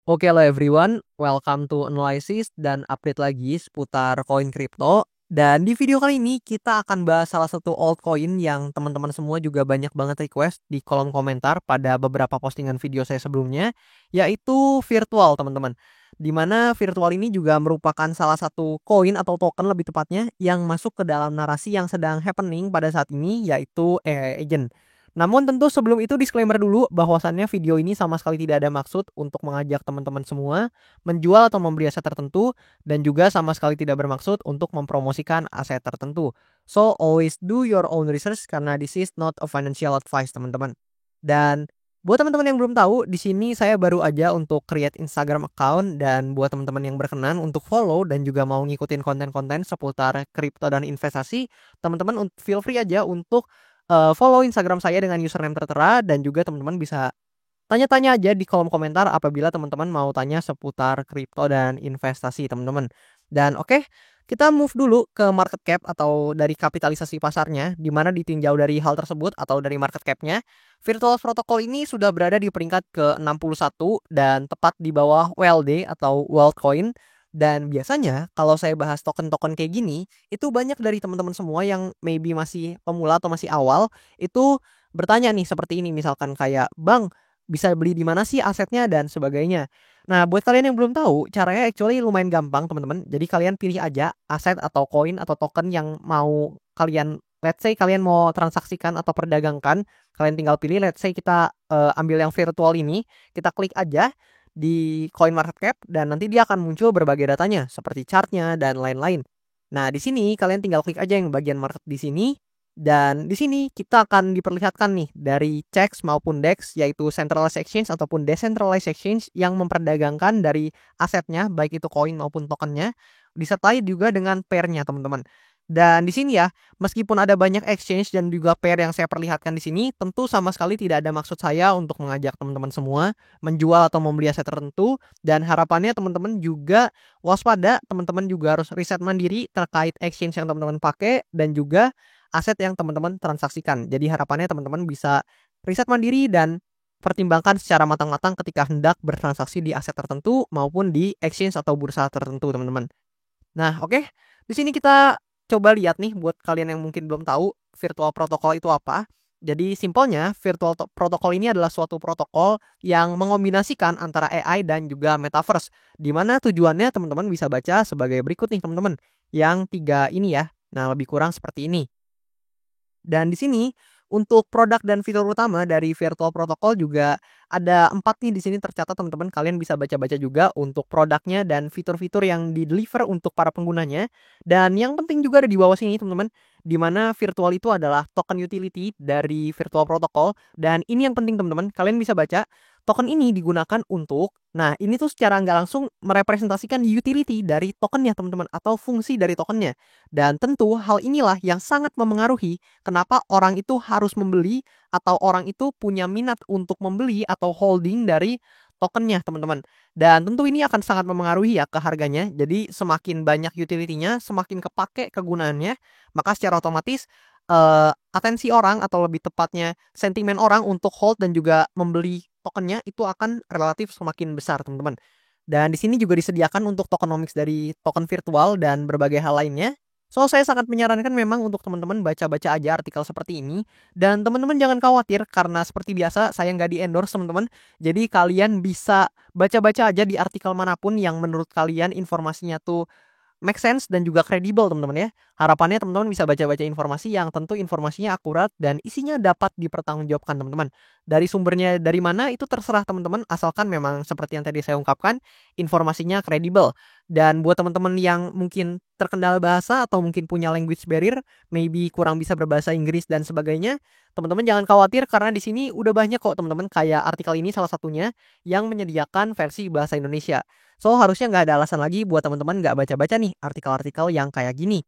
Oke, hello everyone, welcome to Analysis dan update lagi seputar koin kripto. Dan di video kali ini kita akan bahas salah satu altcoin yang teman-teman semua juga banyak banget request di kolom komentar pada beberapa postingan video saya sebelumnya, yaitu virtual teman-teman. Dimana virtual ini juga merupakan salah satu koin atau token lebih tepatnya yang masuk ke dalam narasi yang sedang happening pada saat ini, yaitu AI agent. Namun tentu sebelum itu disclaimer dulu bahwasannya video ini sama sekali tidak ada maksud untuk mengajak teman-teman semua menjual atau membeli aset tertentu dan juga sama sekali tidak bermaksud untuk mempromosikan aset tertentu. So always do your own research karena this is not a financial advice teman-teman. Dan buat teman-teman yang belum tahu, di sini saya baru aja untuk create Instagram account dan buat teman-teman yang berkenan untuk follow dan juga mau ngikutin konten-konten seputar kripto dan investasi, teman-teman feel free aja untuk follow Instagram saya dengan username tertera dan juga teman-teman bisa tanya-tanya aja di kolom komentar apabila teman-teman mau tanya seputar kripto dan investasi teman-teman. Dan oke, kita move dulu ke market cap atau dari kapitalisasi pasarnya, di mana ditinjau dari hal tersebut atau dari market cap-nya. Virtual Protocol ini sudah berada di peringkat ke-61 dan tepat di bawah WLD atau Worldcoin. Dan biasanya kalau saya bahas token-token kayak gini, itu banyak dari teman-teman semua yang maybe masih pemula atau masih awal, itu bertanya nih seperti ini misalkan kayak, "Bang, bisa beli di mana sih asetnya?" dan sebagainya. Nah, buat kalian yang belum tahu, caranya actually lumayan gampang, teman-teman. Jadi kalian pilih aja aset atau koin atau token yang mau kalian, let's say kalian mau transaksikan atau perdagangkan, kalian tinggal pilih, let's say kita ambil yang virtual ini, kita klik aja di coin market cap dan nanti dia akan muncul berbagai datanya seperti chartnya dan lain-lain. Nah, di sini kalian tinggal klik aja yang bagian market di sini. Dan di sini kita akan diperlihatkan nih dari CEX maupun DEX, yaitu centralized exchange ataupun decentralized exchange yang memperdagangkan dari asetnya baik itu koin maupun tokennya, disertai juga dengan pair-nya teman-teman. Dan di sini ya, meskipun ada banyak exchange dan juga pair yang saya perlihatkan di sini, tentu sama sekali tidak ada maksud saya untuk mengajak teman-teman semua menjual atau membeli aset tertentu, dan harapannya teman-teman juga waspada, teman-teman juga harus riset mandiri terkait exchange yang teman-teman pakai dan juga aset yang teman-teman transaksikan. Jadi harapannya teman-teman bisa riset mandiri dan pertimbangkan secara matang-matang ketika hendak bertransaksi di aset tertentu maupun di exchange atau bursa tertentu, teman-teman. Nah, oke. Di sini kita coba lihat nih buat kalian yang mungkin belum tahu virtual protocol itu apa. Jadi simpelnya virtual protocol ini adalah suatu protokol yang mengombinasikan antara AI dan juga metaverse. Di mana tujuannya teman-teman bisa baca sebagai berikut nih, teman-teman. Yang tiga ini ya. Nah, lebih kurang seperti ini. Dan di sini untuk produk dan fitur utama dari virtual protocol juga ada 4 nih di sini tercatat, teman-teman. Kalian bisa baca-baca juga untuk produknya dan fitur-fitur yang di-deliver untuk para penggunanya. Dan yang penting juga ada di bawah sini, teman-teman, di mana virtual itu adalah token utility dari virtual protocol. Dan ini yang penting, teman-teman. Kalian bisa baca token ini digunakan untuk, nah ini tuh secara nggak langsung merepresentasikan utility dari tokennya, teman-teman, atau fungsi dari tokennya. Dan tentu hal inilah yang sangat memengaruhi kenapa orang itu harus membeli atau orang itu punya minat untuk membeli atau holding dari tokennya, teman-teman. Dan tentu ini akan sangat memengaruhi ya ke harganya. Jadi semakin banyak utility-nya, semakin kepake kegunaannya, maka secara otomatis atensi orang atau lebih tepatnya sentimen orang untuk hold dan juga membeli tokennya itu akan relatif semakin besar, teman-teman. Dan di sini juga disediakan untuk tokenomics dari token virtual dan berbagai hal lainnya. So, saya sangat menyarankan memang untuk teman-teman baca-baca aja artikel seperti ini. Dan teman-teman jangan khawatir karena seperti biasa saya nggak di-endorse, teman-teman. Jadi kalian bisa baca-baca aja di artikel manapun yang menurut kalian informasinya tuh make sense dan juga kredibel, teman-teman ya. Harapannya teman-teman bisa baca-baca informasi yang tentu informasinya akurat dan isinya dapat dipertanggungjawabkan, teman-teman. Dari sumbernya dari mana itu terserah teman-teman, asalkan memang seperti yang tadi saya ungkapkan, informasinya kredibel. Dan buat teman-teman yang mungkin terkendala bahasa atau mungkin punya language barrier, maybe kurang bisa berbahasa Inggris dan sebagainya, teman-teman jangan khawatir karena di sini udah banyak kok, teman-teman, kayak artikel ini salah satunya yang menyediakan versi bahasa Indonesia. So, harusnya nggak ada alasan lagi buat teman-teman nggak baca-baca nih artikel-artikel yang kayak gini.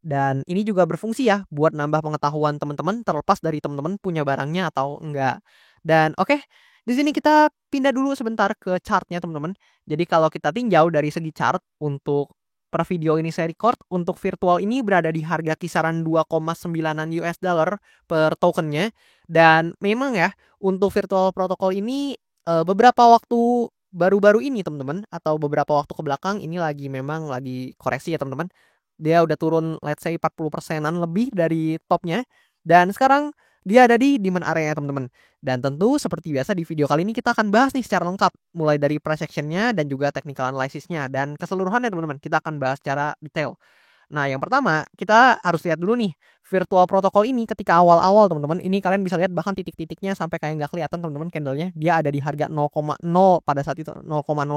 Dan ini juga berfungsi ya buat nambah pengetahuan teman-teman terlepas dari teman-teman punya barangnya atau enggak. Dan oke, di sini kita pindah dulu sebentar ke chartnya, teman-teman. Jadi kalau kita tinjau dari segi chart untuk per video ini saya record, untuk virtual ini berada di harga kisaran 2,9 US dollar per tokennya. Dan memang ya, untuk virtual protokol ini beberapa waktu baru-baru ini teman-teman atau beberapa waktu ke belakang ini memang lagi koreksi ya teman-teman. Dia udah turun let's say 40%-an lebih dari topnya dan sekarang dia ada di demand area teman-teman. Dan tentu seperti biasa di video kali ini kita akan bahas nih secara lengkap mulai dari price action-nya dan juga technical analysis-nya dan keseluruhannya teman-teman. Kita akan bahas secara detail. Nah, yang pertama, kita harus lihat dulu nih, virtual protocol ini ketika awal-awal teman-teman, ini kalian bisa lihat bahkan titik-titiknya sampai kayak nggak kelihatan teman-teman candlenya. Dia ada di harga 0,0 pada saat itu 0,0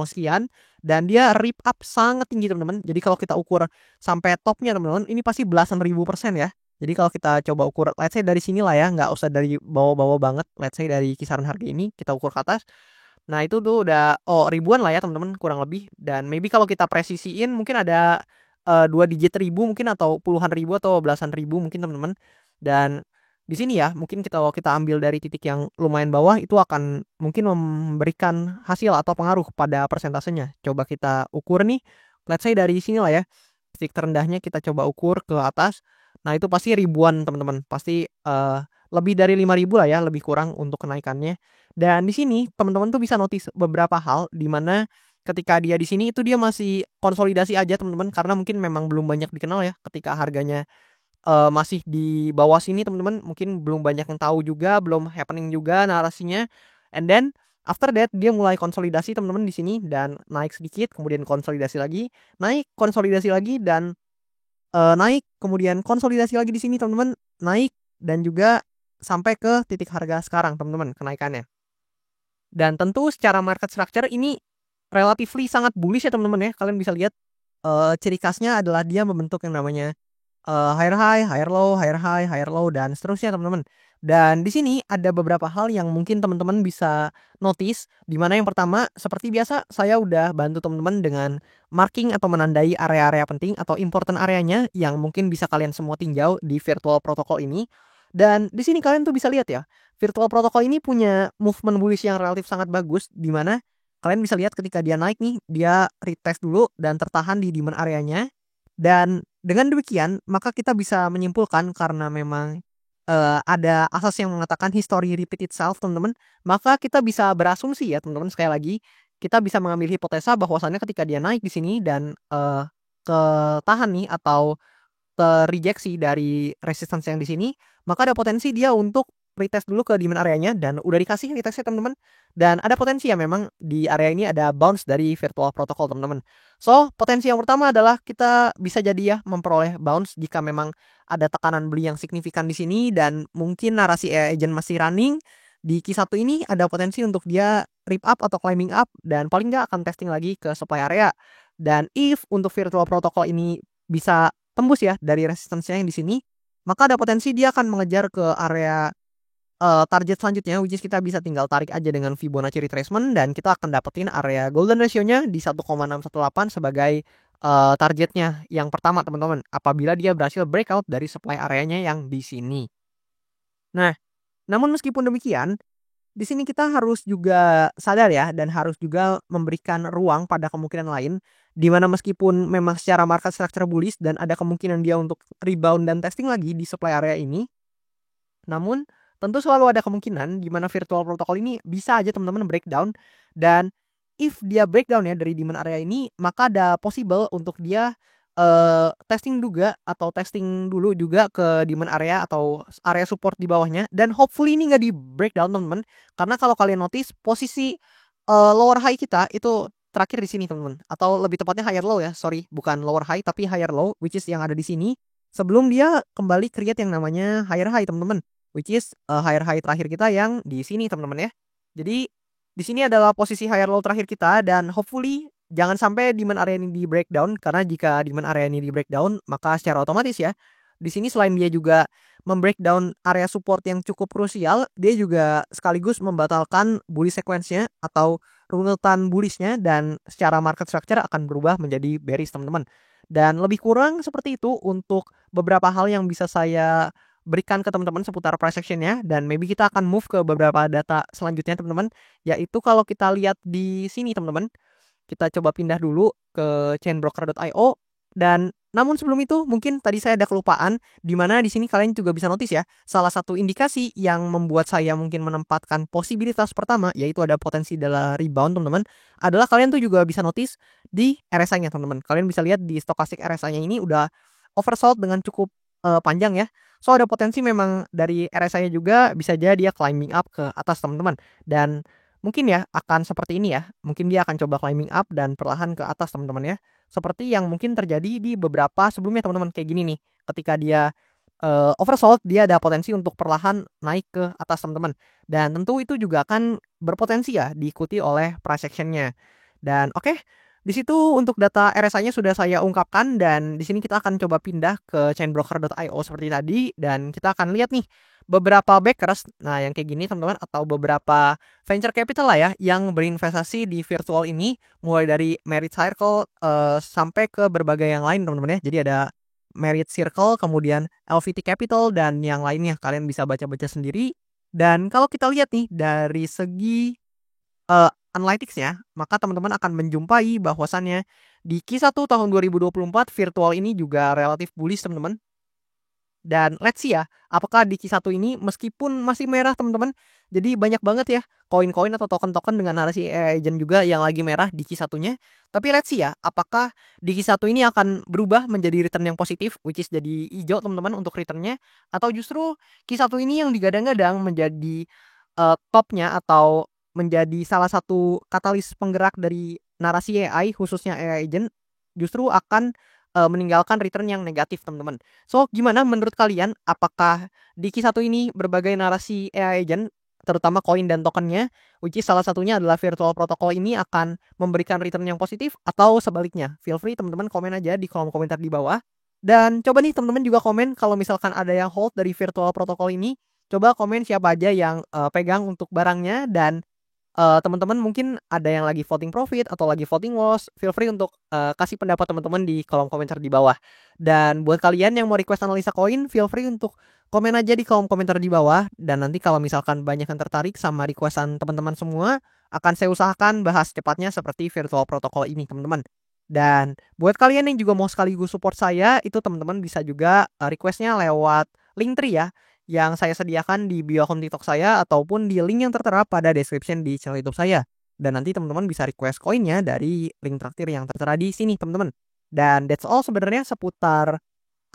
sekian dan dia rip up sangat tinggi teman-teman. Jadi kalau kita ukur sampai topnya teman-teman, ini pasti belasan ribu persen ya. Jadi kalau kita coba ukur, let's say dari sini lah ya, nggak usah dari bawah-bawah banget, let's say dari kisaran harga ini kita ukur ke atas. Nah itu tuh udah ribuan lah ya teman-teman kurang lebih. Dan maybe kalau kita presisiin mungkin ada 2 digit ribu mungkin atau puluhan ribu atau belasan ribu mungkin teman-teman. Dan di sini ya mungkin kita ambil dari titik yang lumayan bawah itu akan mungkin memberikan hasil atau pengaruh pada persentasenya. Coba kita ukur nih, let's say dari sini lah ya, titik terendahnya kita coba ukur ke atas. Nah itu pasti ribuan teman-teman, pasti lebih dari 5.000 lah ya, lebih kurang untuk kenaikannya. Dan di sini teman-teman tuh bisa notice beberapa hal di mana ketika dia di sini itu dia masih konsolidasi aja teman-teman karena mungkin memang belum banyak dikenal ya ketika harganya masih di bawah sini teman-teman, mungkin belum banyak yang tahu juga, belum happening juga narasinya. And then after that dia mulai konsolidasi teman-teman di sini dan naik sedikit, kemudian konsolidasi lagi, naik konsolidasi lagi dan naik, kemudian konsolidasi lagi di sini teman-teman, naik dan juga sampai ke titik harga sekarang teman-teman kenaikannya. Dan tentu secara market structure ini relatively sangat bullish ya teman-teman ya. Kalian bisa lihat ciri khasnya adalah dia membentuk yang namanya higher high, higher low, higher high, higher low dan seterusnya teman-teman. Dan di sini ada beberapa hal yang mungkin teman-teman bisa notice, di mana yang pertama seperti biasa saya udah bantu teman-teman dengan marking atau menandai area-area penting atau important areanya yang mungkin bisa kalian semua tinjau di virtual protocol ini. Dan di sini kalian tuh bisa lihat ya, virtual protocol ini punya movement bullish yang relatif sangat bagus, di mana kalian bisa lihat ketika dia naik nih, dia retest dulu dan tertahan di demand areanya. Dan dengan demikian, maka kita bisa menyimpulkan karena memang ada asas yang mengatakan history repeat itself, teman-teman. Maka kita bisa berasumsi ya, teman-teman, sekali lagi, kita bisa mengambil hipotesa bahwasannya ketika dia naik di sini dan ketahan nih atau terrejeksi dari resistance yang di sini, maka ada potensi dia untuk retest dulu ke demand areanya dan udah dikasih retestnya teman-teman. Dan ada potensi ya memang di area ini ada bounce dari virtual protocol teman-teman. So, potensi yang pertama adalah kita bisa jadi ya memperoleh bounce jika memang ada tekanan beli yang signifikan di sini dan mungkin narasi AI agent masih running. Di Q1 ini ada potensi untuk dia rip up atau climbing up dan paling nggak akan testing lagi ke supply area. Dan if untuk virtual protocol ini bisa tembus ya dari resistance-nya yang di sini, maka ada potensi dia akan mengejar ke area target selanjutnya, which is kita bisa tinggal tarik aja dengan Fibonacci retracement dan kita akan dapetin area golden ratio-nya di 1,618 sebagai targetnya yang pertama teman-teman, apabila dia berhasil breakout dari supply areanya yang di sini. Nah, namun meskipun demikian, di sini kita harus juga sadar ya dan harus juga memberikan ruang pada kemungkinan lain di mana meskipun memang secara market structure bullish dan ada kemungkinan dia untuk rebound dan testing lagi di supply area ini, namun tentu selalu ada kemungkinan di mana virtual protocol ini bisa aja teman-teman breakdown. Dan if dia breakdown ya dari demand area ini, maka ada possible untuk dia testing juga atau testing dulu juga ke demand area atau area support di bawahnya, dan hopefully ini nggak di breakdown teman-teman, karena kalau kalian notice posisi lower high kita itu terakhir di sini teman-teman, atau lebih tepatnya higher low ya, sorry, bukan lower high tapi higher low, which is yang ada di sini sebelum dia kembali create yang namanya higher high teman-teman, which is higher high terakhir kita yang di sini teman-teman ya. Jadi di sini adalah posisi higher low terakhir kita dan hopefully jangan sampai demand area ini di breakdown, karena jika demand area ini di breakdown maka secara otomatis ya di sini selain dia juga membreakdown area support yang cukup krusial, dia juga sekaligus membatalkan bullish sequence-nya atau runutan bullishnya dan secara market structure akan berubah menjadi bearish teman-teman. Dan lebih kurang seperti itu untuk beberapa hal yang bisa saya berikan ke teman-teman seputar price action-nya, dan maybe kita akan move ke beberapa data selanjutnya teman-teman, yaitu kalau kita lihat di sini teman-teman. Kita coba pindah dulu ke chainbroker.io dan Namun sebelum itu mungkin tadi saya ada kelupaan, di mana di sini kalian juga bisa notice ya, salah satu indikasi yang membuat saya mungkin menempatkan posibilitas pertama, yaitu ada potensi adalah rebound teman-teman, adalah kalian tuh juga bisa notice di RSI-nya teman-teman. Kalian bisa lihat di stochastic RSI-nya ini udah oversold dengan cukup panjang ya. So ada potensi memang dari RSI-nya juga bisa jadi dia climbing up ke atas teman-teman. Dan mungkin ya akan seperti ini ya. Mungkin dia akan coba climbing up dan perlahan ke atas teman-teman ya. Seperti yang mungkin terjadi di beberapa sebelumnya teman-teman, kayak gini nih. Ketika dia oversold, dia ada potensi untuk perlahan naik ke atas teman-teman. Dan tentu itu juga akan berpotensi ya diikuti oleh price action-nya. Dan oke, di situ untuk data RSI-nya sudah saya ungkapkan dan di sini kita akan coba pindah ke chainbroker.io seperti tadi dan kita akan lihat nih beberapa backers, nah yang kayak gini teman-teman, atau beberapa venture capital lah ya yang berinvestasi di virtual ini, mulai dari Merit Circle sampai ke berbagai yang lain teman-teman ya. Jadi ada Merit Circle, kemudian LVT Capital dan yang lainnya, kalian bisa baca-baca sendiri. Dan kalau kita lihat nih dari segi analytics-nya, maka teman-teman akan menjumpai bahwasannya di Q1 tahun 2024 virtual ini juga relatif bullish teman-teman. Dan let's see ya, apakah di Q1 ini meskipun masih merah teman-teman, jadi banyak banget ya koin-koin atau token-token dengan narasi AI agent juga yang lagi merah di Q1-nya. Tapi let's see ya, apakah di Q1 ini akan berubah menjadi return yang positif, which is jadi hijau teman-teman untuk returnnya, atau justru Q1 ini yang digadang-gadang menjadi topnya atau menjadi salah satu katalis penggerak dari narasi AI khususnya AI agent justru akan meninggalkan return yang negatif teman-teman. So gimana menurut kalian, apakah di Q1 ini berbagai narasi AI agent terutama koin dan tokennya, which is salah satunya adalah virtual protocol ini akan memberikan return yang positif atau sebaliknya? Feel free teman-teman komen aja di kolom komentar di bawah. Dan coba nih teman-teman juga komen kalau misalkan ada yang hold dari virtual protocol ini, coba komen siapa aja yang pegang untuk barangnya. Dan teman-teman mungkin ada yang lagi voting profit atau lagi voting loss, feel free untuk kasih pendapat teman-teman di kolom komentar di bawah. Dan buat kalian yang mau request analisa koin, feel free untuk komen aja di kolom komentar di bawah. Dan nanti kalau misalkan banyak yang tertarik sama requestan teman-teman semua, akan saya usahakan bahas cepatnya seperti virtual protocol ini teman-teman. Dan buat kalian yang juga mau sekaligus support saya, itu teman-teman bisa juga requestnya lewat Linktree ya, yang saya sediakan di bio akun TikTok saya ataupun di link yang tertera pada description di channel YouTube saya. Dan nanti teman-teman bisa request koinnya dari link traktir yang tertera di sini teman-teman. Dan that's all sebenarnya seputar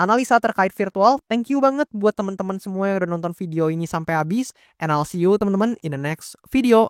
analisa terkait virtual. Thank you banget buat teman-teman semua yang udah nonton video ini sampai habis. And I'll see you teman-teman in the next video.